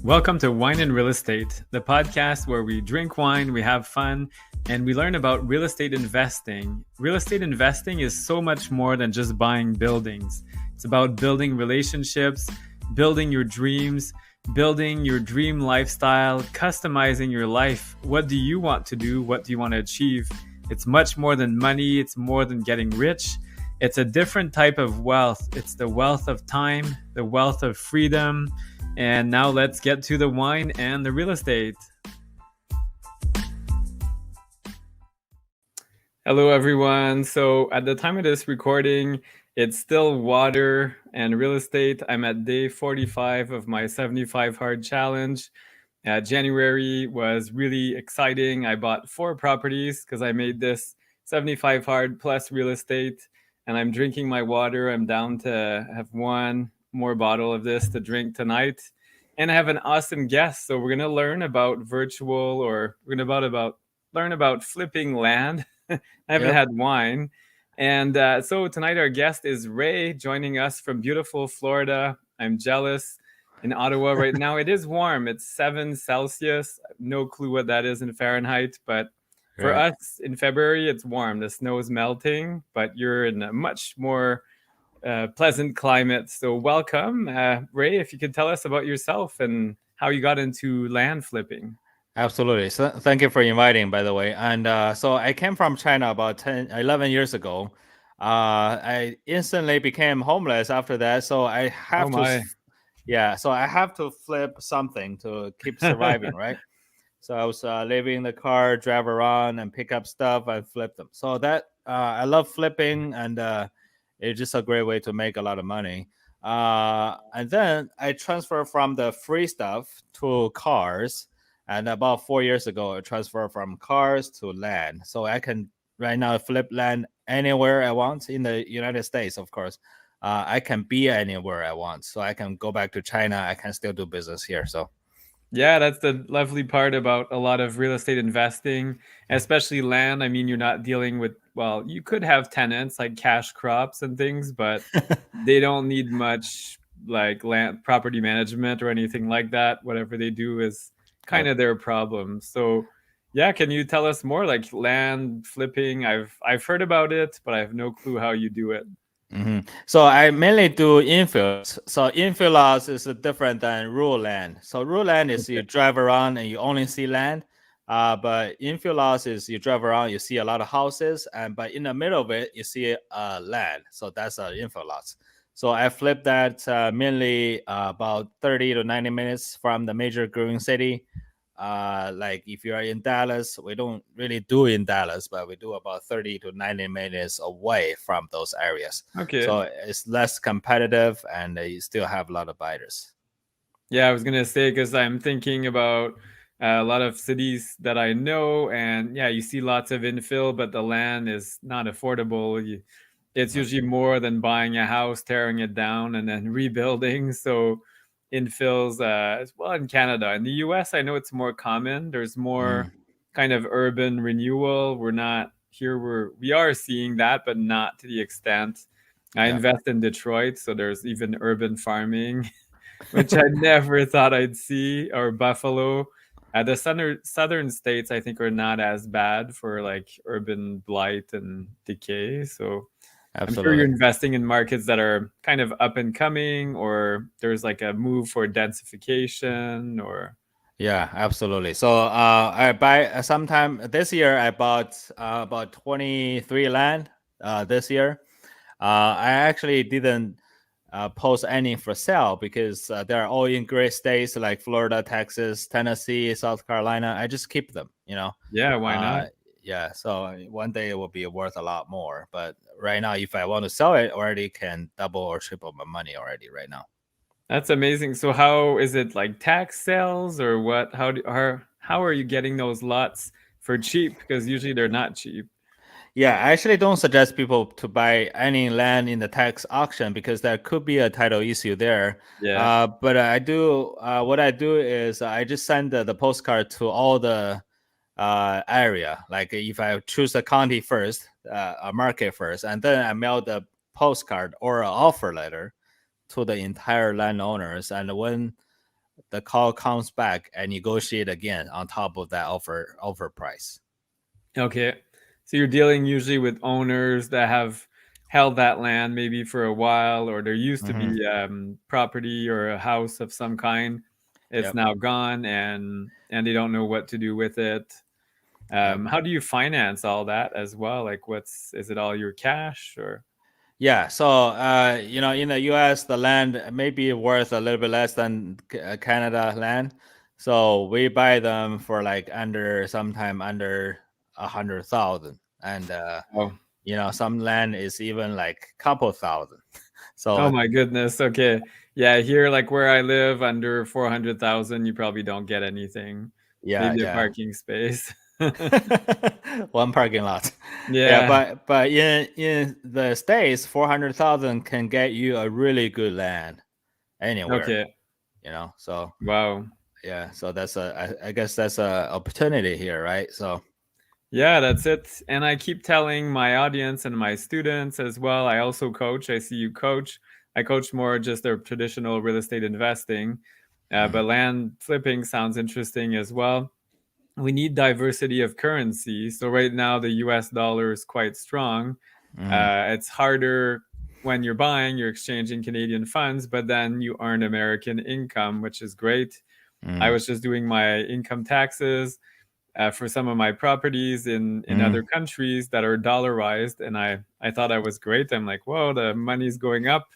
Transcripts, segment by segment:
Welcome to Wine and Real Estate, the podcast where we drink wine, we have fun, and we learn about real estate investing. Real estate investing is so much more than just buying buildings. It's about building relationships, building your dreams, building your dream lifestyle, customizing your life. What do you want to do? What do you want to achieve? It's much more than money. It's more than getting rich. It's a different type of wealth. It's the wealth of time, the wealth of freedom. And now let's get to the wine and the real estate. Hello, everyone. So at the time of this recording, it's still water and real estate. I'm at day 45 of my 75 hard challenge. January was really exciting. I bought 4 properties because I made this 75 hard plus real estate, and I'm drinking my water. I'm down to have one more bottle of this to drink tonight. And I have an awesome guest. So we're going to learn about virtual, or we're going to learn about flipping land. I haven't had wine. And so tonight our guest is Ray, joining us from beautiful Florida. I'm jealous. In Ottawa right now, it is warm. It's 7 Celsius. No clue what that is in Fahrenheit. But for us in February, it's warm. The snow is melting, but you're in a much more pleasant climate. So welcome, Ray. If you could tell us about yourself and how you got into land flipping. Absolutely. So thank you for inviting, by the way. And so I came from China about 11 years ago. I instantly became homeless after that. So I have so I have to flip something to keep surviving, right? So I was living in the car, drive around and pick up stuff and flip them. So that I love flipping, and it's just a great way to make a lot of money. And then I transferred from the free stuff to cars. And about 4 years ago, I transferred from cars to land. So I can right now flip land anywhere I want in the United States, of course. I can be anywhere I want. So I can go back to China. I can still do business here. So yeah, that's the lovely part about a lot of real estate investing, especially land. I mean, you're not dealing with, well, you could have tenants like cash crops and things, but they don't need much like land property management or anything like that. Whatever they do is kind of their problem. So yeah, can you tell us more like land flipping? I've heard about it, but I have no clue how you do it. So I mainly do infills. So infill lots is different than rural land. So rural land is you drive around and you only see land. But infill lots is you drive around, you see a lot of houses, but in the middle of it, you see land. So that's infill lots. So I flip that mainly about 30 to 90 minutes from the major growing city. Like if you are in Dallas, we don't really do in Dallas, but we do about 30 to 90 minutes away from those areas. Okay. So it's less competitive and you still have a lot of buyers. Yeah, I was going to say, because I'm thinking about a lot of cities that I know, and yeah, you see lots of infill, but the land is not affordable. It's usually more than buying a house, tearing it down, and then rebuilding. So infills, as well in Canada. In the US, I know it's more common. There's more kind of urban renewal. We're not here. We are seeing that, but not to the extent. I invest in Detroit, so there's even urban farming, which I never thought I'd see, or Buffalo. The southern states, I think, are not as bad for like urban blight and decay. So I'm sure you're investing in markets that are kind of up and coming, or there's like a move for densification, or. Yeah, absolutely. So I buy sometime this year. I bought about 23 land this year. I actually didn't post any for sale because they're all in great states like Florida, Texas, Tennessee, South Carolina. I just keep them, Yeah, why not? Yeah, so one day it will be worth a lot more. But right now, if I want to sell it, already can double or triple my money already right now. That's amazing. So how is it, like tax sales or what? How are you getting those lots for cheap? Because usually they're not cheap. Yeah, I actually don't suggest people to buy any land in the tax auction because there could be a title issue there. Yeah. But I do. What I do is I just send the postcard to all the area. Like if I choose a county first, a market first, and then I mail the postcard or an offer letter to the entire landowners. And when the call comes back and negotiate again on top of that offer price. Okay. So you're dealing usually with owners that have held that land maybe for a while, or there used to Mm-hmm. be property or a house of some kind. It's Yep. now gone, and they don't know what to do with it. Yep. How do you finance all that as well? Like, is it all your cash or? Yeah. So, in the U.S., the land may be worth a little bit less than Canada land. So we buy them for like sometime under 100,000, and Oh, some land is even like couple thousand. oh So my goodness. Okay. Yeah, here, like where I live, under 400,000, you probably don't get anything. yeah, Maybe a yeah. parking space. One parking lot. Yeah, Yeah. but in the States, 400,000 can get you a really good land anywhere. Okay. So Wow. yeah, so I guess that's a opportunity here, right? So Yeah, that's it. And I keep telling my audience and my students as well. I also coach. I see you coach. I coach more just the traditional real estate investing, but mm, land flipping sounds interesting as well. We need diversity of currency. So right now the US dollar is quite strong. mm, It's harder when you're buying, you're exchanging Canadian funds, but then you earn American income, which is great. I mm, was just doing my income taxes for some of my properties in other mm. countries that are dollarized, and I thought I was great. I'm like, whoa, the money's going up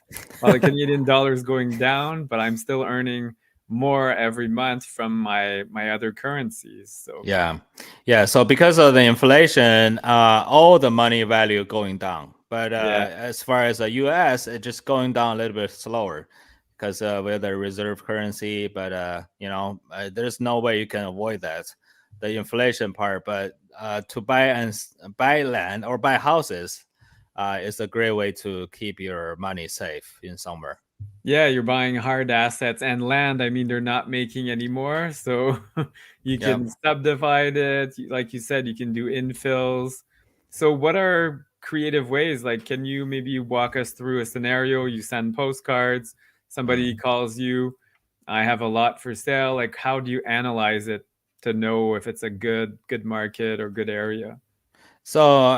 while the Canadian dollar is going down, but I'm still earning more every month from my other currencies. So Yeah, yeah. So because of the inflation, all the money value going down. But yeah, as far as the U.S., it's just going down a little bit slower because we're the reserve currency. But there's no way you can avoid that, the inflation part. But to buy land or buy houses is a great way to keep your money safe in somewhere. yeah, you're buying hard assets and land. I mean, they're not making anymore, so you Yep. can subdivide it. Like you said, you can do infills. So, what are creative ways? Like, can you maybe walk us through a scenario? You send postcards, somebody Mm. calls you, I have a lot for sale. Like, how do you analyze it to know if it's a good market or good area? So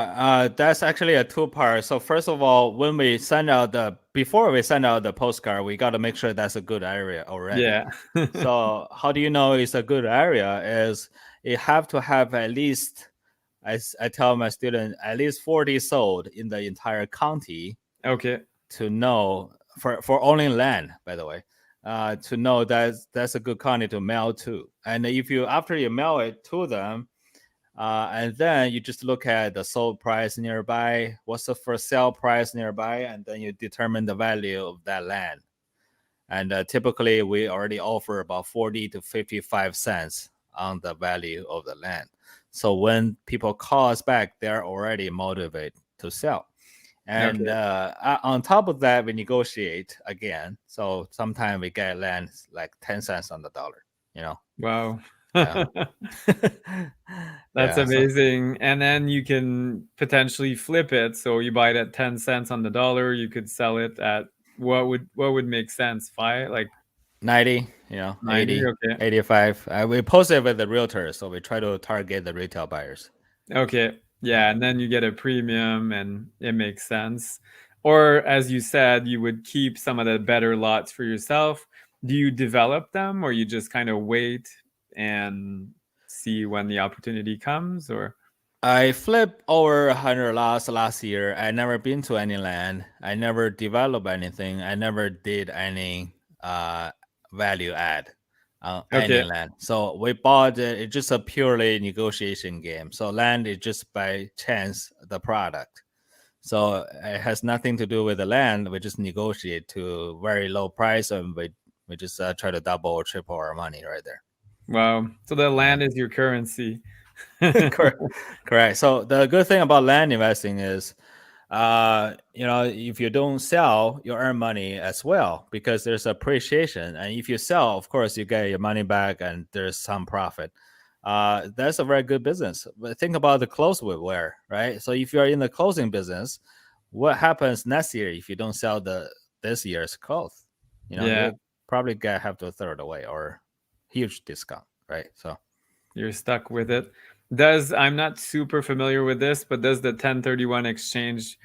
that's actually a two-part. So first of all, when we send out before we send out the postcard, we got to make sure that's a good area already. Yeah. So how do you know it's a good area? Is you have to have at least, as I tell my student, at least 40 sold in the entire county Okay. to know for only land, by the way, to know that that's a good county to mail to. And if you after you mail it to them and then you just look at the sold price nearby, what's the for sale price nearby, and then you determine the value of that land. And typically, we already offer about 40 to 55 cents on the value of the land. So when people call us back, they're already motivated to sell. And Okay. on top of that, we negotiate again. So sometimes we get land like 10 cents on the dollar, you know? Wow. Yeah. That's Yeah. So amazing. And then you can potentially flip it. So you buy it at 10 cents on the dollar, you could sell it at what would make sense? Five, like 90, 90? 80, Okay. 85. We post it with the realtors, so we try to target the retail buyers. Okay. Yeah. Yeah, and then you get a premium and it makes sense. Or as you said, you would keep some of the better lots for yourself. Do you develop them or you just kind of wait and see when the opportunity comes or I flipped over 100 lots last year. I never been to any land. I never developed anything. I never did any value add on any Okay. land. So we bought it. It's just a purely negotiation game. So land is just by chance the product. So it has nothing to do with the land. We just negotiate to very low price, and we just try to double or triple our money right there. Wow. So the Yeah. land is your currency. Correct. Correct. So the good thing about land investing is, if you don't sell, you earn money as well because there's appreciation. And if you sell, of course, you get your money back and there's some profit. That's a very good business. But think about the clothes we wear, right? So if you're in the clothing business, what happens next year if you don't sell this year's clothes? You know, Yeah. probably have to throw it away or huge discount, right? So You're stuck with it. I'm not super familiar with this, but does the 1031 exchange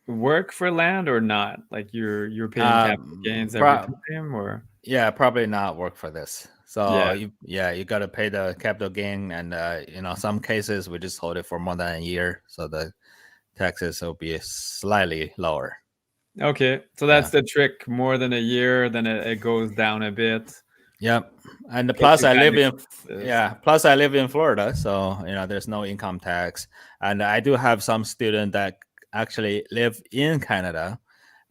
work for land or not? Like you're paying capital gains every time, or yeah, probably not work for this. So yeah. you got to pay the capital gain, and some cases we just hold it for more than a year, so the taxes will be slightly lower. Okay, so Yeah. that's the trick. More than a year, then it goes down a bit. Yep. And But plus you I kind live of in this. yeah, plus I live in Florida, so there's no income tax. And I do have some students that actually live in Canada,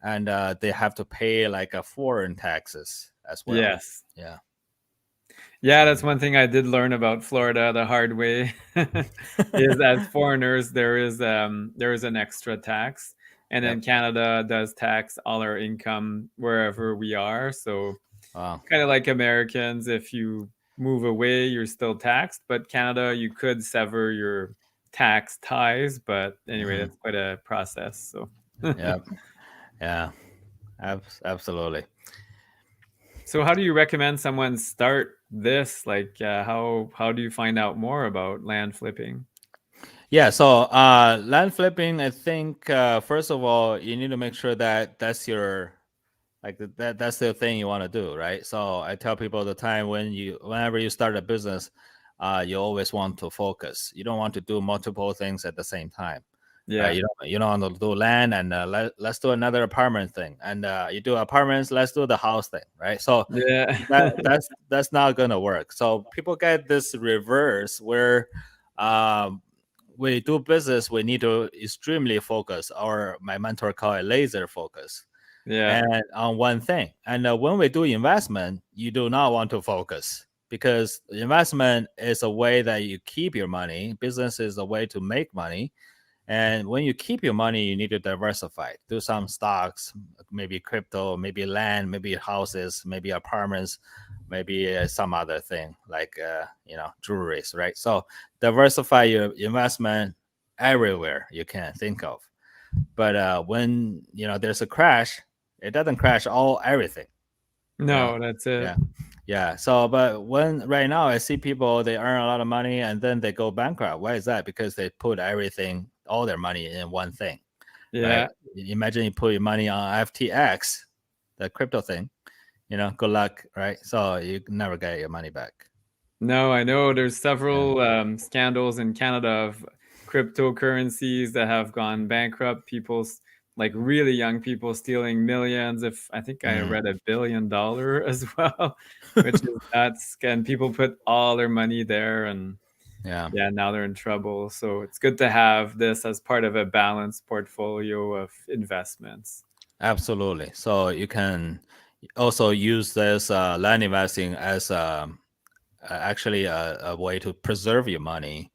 and they have to pay like a foreign taxes as well. Yes. Yeah. Yeah, So that's one thing I did learn about Florida the hard way. Is as foreigners there is an extra tax, and then yep. Canada does tax all our income wherever we are. So Wow. kind of like Americans, if you move away, you're still taxed. But Canada, you could sever your tax ties. But anyway, Hmm. that's quite a process. So. Yep. Yeah. Absolutely. So how do you recommend someone start this? Like, how do you find out more about land flipping? Yeah, so land flipping, I think first of all, you need to make sure that that's your that's the thing you want to do, right? So I tell people all the time whenever you start a business, you always want to focus. You don't want to do multiple things at the same time, right? Yeah, You don't want to do land and let's do another apartment thing, and you do apartments, let's do the house thing, right? So yeah, that's not gonna work. So people get this reverse where um, we do business, we need to extremely focus, or my mentor call it laser focus, yeah, and on one thing. And when we do investment, you do not want to focus because investment is a way that you keep your money. Business is a way to make money. And when you keep your money, you need to diversify. Do some stocks, maybe crypto, maybe land, maybe houses, maybe apartments, maybe some other thing like jewelries, right? So diversify your investment everywhere you can think of. But when there's a crash, it doesn't crash all everything. You know, no, that's it. yeah, yeah. So, but when right now I see people they earn a lot of money and then they go bankrupt. Why is that? Because they put everything, all their money in one thing, right? Yeah, Imagine you put your money on FTX, the crypto thing. Good luck, right? So you never get your money back. no, I know there's Yeah. several scandals in Canada of cryptocurrencies that have gone bankrupt. People's like really young people stealing millions. If I think I Mm. read $1 billion as well, which is nuts. And people put all their money there, and Yeah. yeah, now they're in trouble. So it's good to have this as part of a balanced portfolio of investments. Absolutely. So you can also use this land investing as actually a way to preserve your money.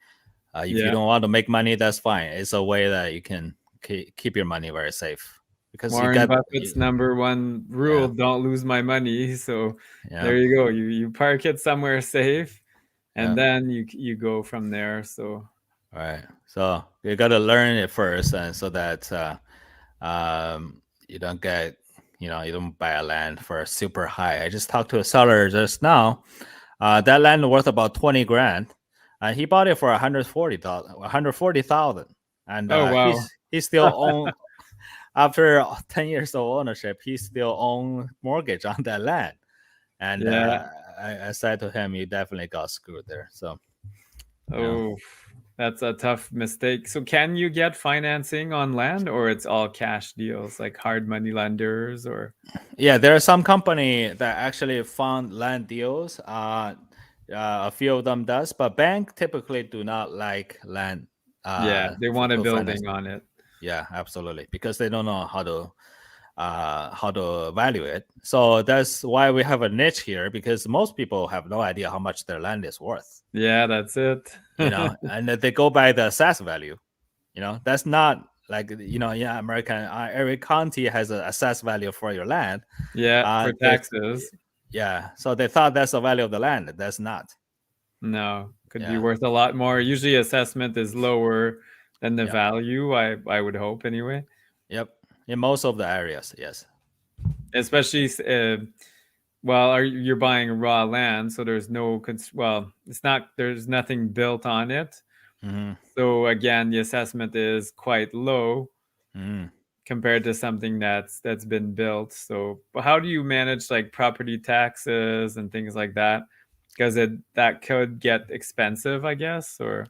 If you Yeah. don't want to make money, that's fine. It's a way that you can keep your money very safe because you Warren got Buffett's number one rule, yeah, don't lose my money. So yeah, there you go. You park it somewhere safe, yeah. and then you go from there. So All right. So you got to learn it first, and so that you don't get you don't buy a land for super high. I just talked to a seller just now. That land worth about 20 grand. He bought it for 140,000, and oh wow. he still own after 10 years of ownership. He still own mortgage on that land, and Yeah. I said to him, "You definitely got screwed there." So you know, Oh, that's a tough mistake. So can you get financing on land, or it's all cash deals like hard money lenders, or yeah, there are some company that actually fund land deals. A few of them does, but bank typically do not like land yeah, they want a to finance. building on it. Yeah, absolutely, because they don't know how to value it. So that's why we have a niche here, because most people have no idea how much their land is worth. Yeah, that's it. And they go by the assessed value. That's not like yeah, American. Every county has an assessed value for your land. Yeah, for They taxes. Yeah, so they thought that's the value of the land. That's not. No, could be Yeah, worth a lot more. Usually assessment is lower than the yep, value, I would hope anyway. yep. In most of the areas, yes. Especially well, you're buying raw land, so there's no well, it's not there's nothing built on it. Mm-hmm. So again, the assessment is quite low Mm-hmm. compared to something that's been built. So how do you manage like property taxes and things like that? Because it that could get expensive, I guess, or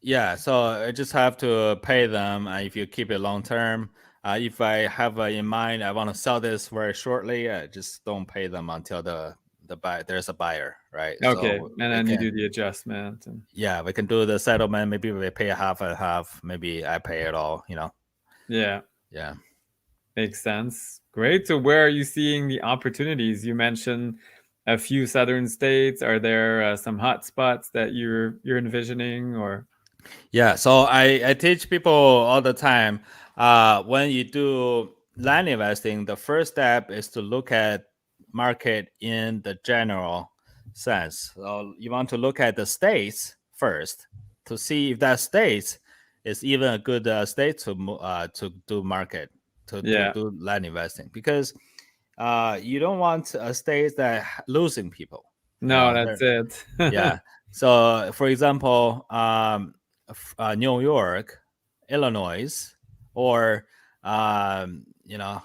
Yeah, so I just have to pay them if you keep it long term. If I have in mind I want to sell this very shortly, I just don't pay them until the buy there's a buyer, right? okay, So and we then you can do the adjustment and yeah we can do the settlement. Maybe we pay half and half. Maybe I pay it all. yeah, Yeah. makes sense. Great. So where are you seeing the opportunities? You mentioned a few southern states. Are there some hot spots that you're envisioning or Yeah, so I teach people all the time. When you do land investing, the first step is to look at market in the general sense. So you want to look at the states first to see if that state is even a good state to do market to yeah. do land investing because you don't want a state that losing people. No, There that's it. yeah. So, for example, New York, Illinois, or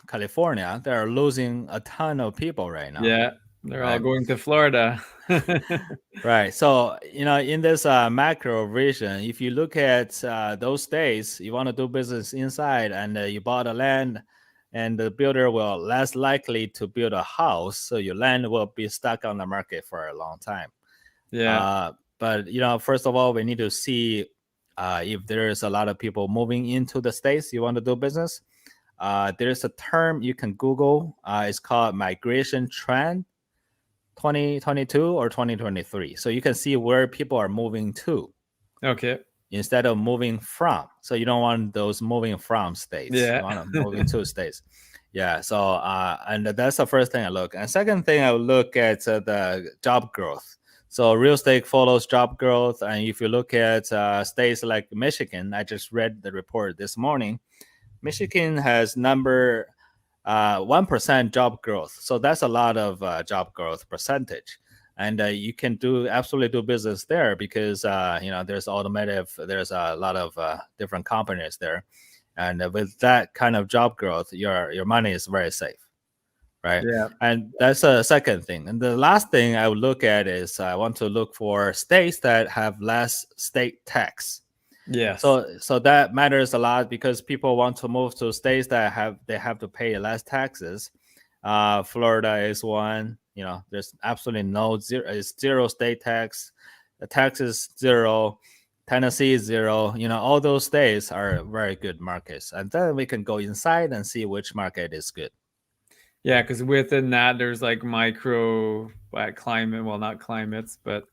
California, they're losing a ton of people right now, Yeah, they're all right? going to Florida. Right. So, in this macro vision, if you look at those states, you want to do business inside, and you bought a land, and the builder will less likely to build a house, so your land will be stuck on the market for a long time. Yeah. But first of all, we need to see if there is a lot of people moving into the states you want to do business. There's a term you can Google. It's called migration trend 2022 or 2023. So you can see where people are moving to Okay. instead of moving from. So you don't want those moving from states. Yeah. You want to move into states. Yeah. So and that's the first thing I look. And second thing I would look at the job growth. So real estate follows job growth. And if you look at states like Michigan, I just read the report this morning. Michigan has number 1% job growth. So that's a lot of job growth percentage. And you can absolutely do business there because there's automotive, there's a lot of different companies there, and with that kind of job growth, your money is very safe, right? Yeah. And that's a second thing. And the last thing I would look at is I want to look for states that have less state tax. Yes. So that matters a lot because people want to move to states that have to pay less taxes. Florida is one. There's absolutely no zero. It's zero state tax. The tax is zero. Tennessee is zero. All those states are very good markets, and then we can go inside and see which market is good. Yeah, because within that there's like micro climate, well, not climates, but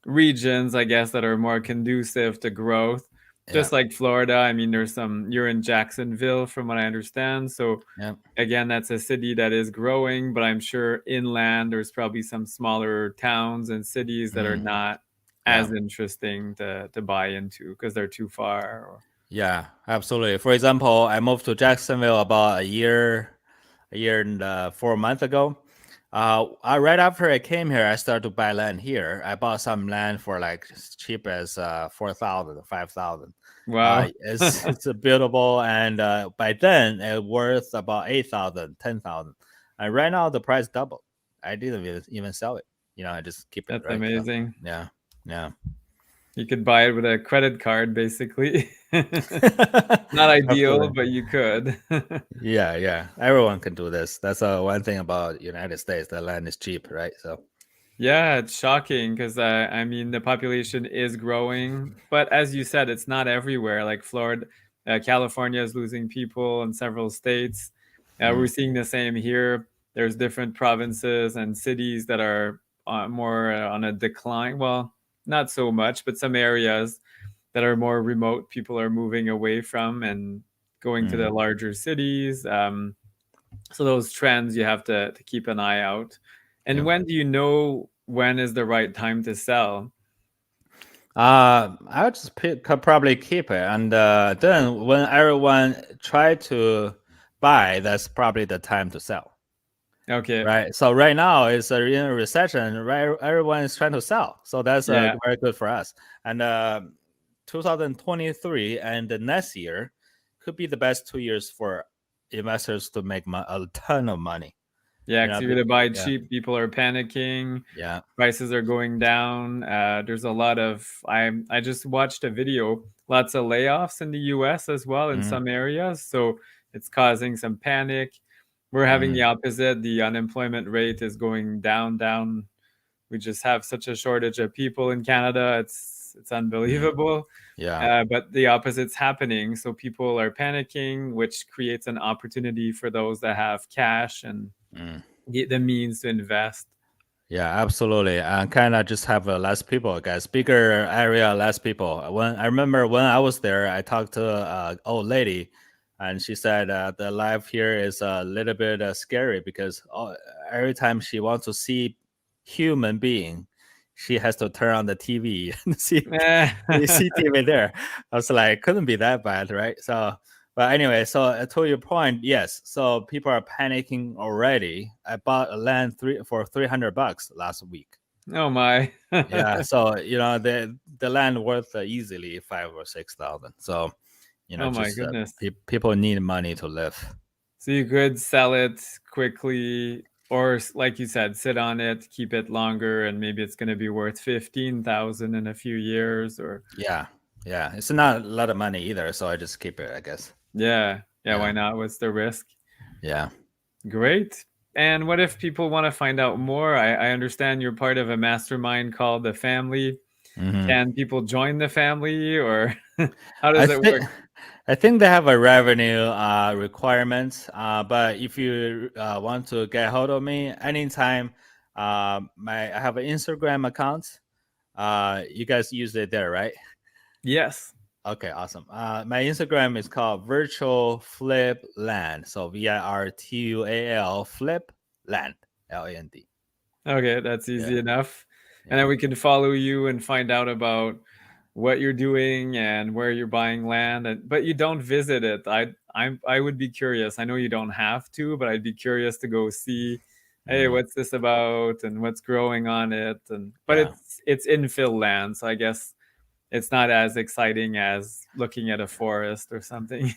regions, I guess, that are more conducive to growth. Yeah, Just like Florida. I mean, you're in Jacksonville from what I understand. So yeah, again, that's a city that is growing, but I'm sure inland there's probably some smaller towns and cities that are mm, not yeah. as interesting to buy into because they're too far. Yeah, absolutely. For example, I moved to Jacksonville about a year and 4 months ago. Right after I came here, I started to buy land here. I bought some land for like as cheap as 4,000, 5,000. Wow. It's a buildable, and by then it worth about 8,000, 10,000. And right now the price doubled. I didn't even sell it. I just keep it, That's right? So amazing. yeah, yeah. You could buy it with a credit card, basically. Not ideal, Absolutely. but you could. Yeah, yeah. Everyone can do this. That's one thing about United States. The land is cheap, right? So Yeah, it's shocking because I mean the population is growing, but as you said, it's not everywhere. Like Florida, California is losing people in several states. We're mm, seeing the same here. There's different provinces and cities that are more on a decline. Well, not so much, but some areas that are more remote, people are moving away from and going to the mm, larger cities. So those trends you have to keep an eye out. And yeah. when do you know when is the right time to sell? I'll just could probably keep it, and then when everyone try to buy, that's probably the time to sell. Okay. right? So right now it's in a recession, right? Everyone is trying to sell, so that's Yeah. very good for us. And 2023 and the next year could be the best 2 years for investors to make a ton of money. Yeah, You because know, you're gonna buy yeah, cheap. People are panicking. yeah, Prices are going down. There's a lot of. I just watched a video. Lots of layoffs in the U.S. as well in mm, some areas, so it's causing some panic. We're having the mm, opposite. The unemployment rate is going down, down. We just have such a shortage of people in Canada. It's mm, unbelievable. yeah, But the opposite's happening. So people are panicking, which creates an opportunity for those that have cash and mm. the means to invest. Yeah, absolutely. And kind of just have less people, I guess. Bigger area, less people. When I remember when I was there, I talked to an old lady, and she said the life here is a little bit scary because every time she wants to see human being, she has to turn on the TV and see TV there. I was like, couldn't be that bad, right? So but anyway, so to your point, yes. So people are panicking already. I bought a land for $300 last week. Oh my. Yeah, so the land worth easily 5 or 6 thousand. So Oh my just goodness. people need money to live. So you could sell it quickly, or like you said, sit on it, keep it longer, and maybe it's going to be worth 15,000 in a few years. Or Yeah, yeah. It's not a lot of money either, so I just keep it, I guess. yeah, yeah. Why Yeah, not? What's the risk? yeah. Great. And what if people want to find out more? I understand you're part of a mastermind called the Family. Hmm. Can people join the family, or how I does it think work? I think they have a revenue requirement. But if you want to get hold of me anytime, I have an Instagram account. You guys use it there, right? Yes. Okay, awesome. My Instagram is called Virtual Flip Land. So VIRTUAL Flip Land, LAND. Okay, that's easy Yeah, enough. And yeah, then we can follow you and find out about what you're doing and where you're buying land. But you don't visit it. I would be curious. I know you don't have to, but I'd be curious to go see, hey, mm, what's this about and what's growing on it. And but yeah. it's infill land, so I guess it's not as exciting as looking at a forest or something.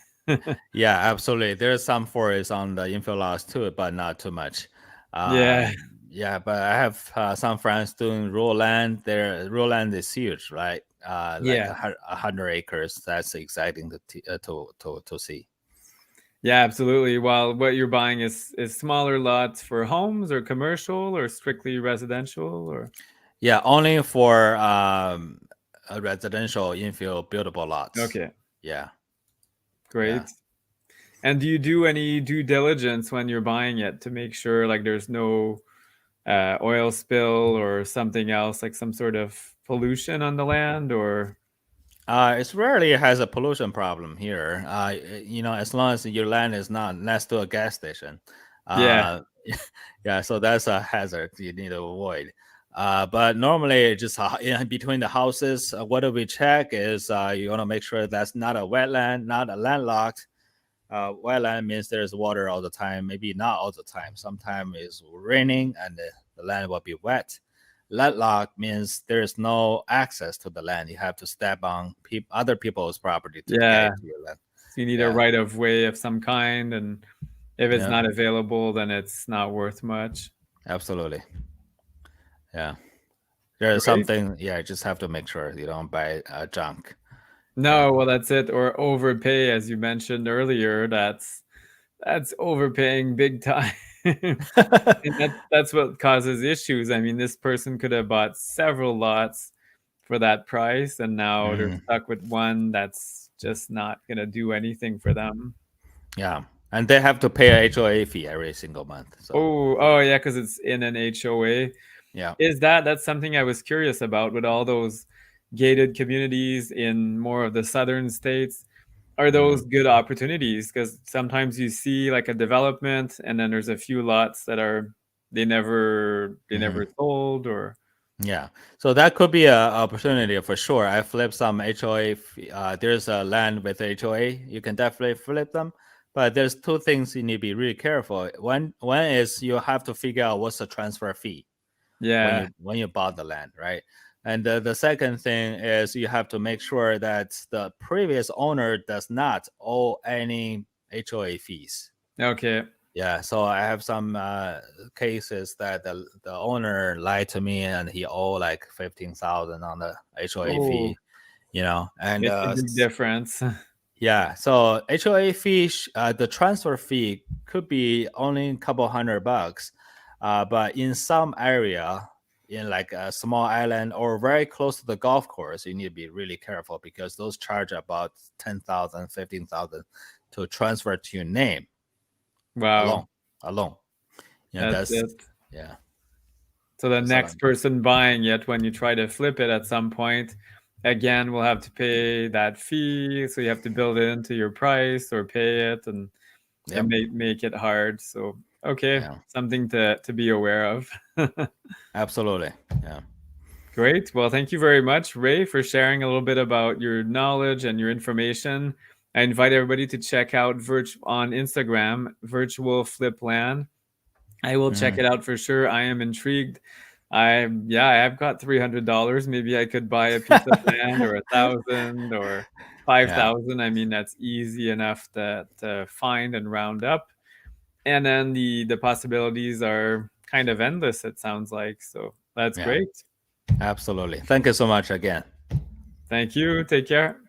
Yeah, absolutely. There's some forests on the infill lots too, but not too much. Uh, Yeah. yeah, but I have some friends doing rural land. Their rural land is huge, right? Like Yeah. 100 acres. That's exciting to see. Yeah, absolutely. While what you're buying is smaller lots for homes or commercial or strictly residential or Yeah, only for a residential infill buildable lots. okay, Yeah, yeah. great. And do you do any due diligence when you're buying it to make sure like there's no oil spill or something else, like some sort of pollution on the land or It's rarely has a pollution problem here. As long as your land is not next to a gas station. yeah, Uh, yeah, so that's a hazard you need to avoid. But normally, just in between the houses, what do we check is you want to make sure that's not a wetland, not a landlocked. Wetland means there's water all the time. Maybe not all the time. Sometimes it's raining and the land will be wet. Landlocked means there is no access to the land. You have to step on other people's property to get yeah. into your land. So you need a Yeah, right of way of some kind, and if it's yeah, not available, then it's not worth much. absolutely. Yeah, there's Great. something. Yeah, you just have to make sure you don't buy junk. Yeah, No, well, that's it. Or overpay, as you mentioned earlier. That's overpaying big time. And that's what causes issues. I mean, this person could have bought several lots for that price, and now they're Mhm. stuck with one that's just not gonna do anything for them. Yeah, and they have to pay a HOA fee every single month. So Oh yeah, because it's in an HOA. yeah. Is that's something I was curious about with all those gated communities in more of the southern states? Are Mm. those good opportunities? Because sometimes you see like a development and then there's a few lots that are they never Hmm. sold or Yeah, so that could be a opportunity for sure. I flip some HOA. There's a land with HOA. You can definitely flip them. But there's two things you need to be really careful. One is you have to figure out what's the transfer fee Yeah. when you bought the land, right? And the second thing is you have to make sure that the previous owner does not owe any HOA fees. Okay. Yeah, so I have some cases that the owner lied to me and he owed like 15,000 on the HOA Oh, fee, and it's a big difference. yeah, so HOA fee, the transfer fee could be only a couple $100, but in some area, in like a small island or very close to the golf course, you need to be really careful because those charge about 10,000, 15,000 to transfer to your name Wow. alone. That's That's it. yeah. So the That's next person buying it, when you try to flip it at some point, again, will have to pay that fee. So you have to build it into your price or pay it, and it Yep. may make it hard. So okay, Yeah. something to be aware of. Absolutely. Yeah. Great. Well, thank you very much, Ray, for sharing a little bit about your knowledge and your information. I invite everybody to check out on Instagram, Virtual Flipland. I will check it out for sure. I am intrigued. I've got $300. Maybe I could buy a piece of land, or 1,000 or Yeah. 5,000. I mean, that's easy enough to find and round up. And then the possibilities are kind of endless, it sounds like. So that's Yeah. great. Absolutely. Thank you so much again. Thank you. Take care.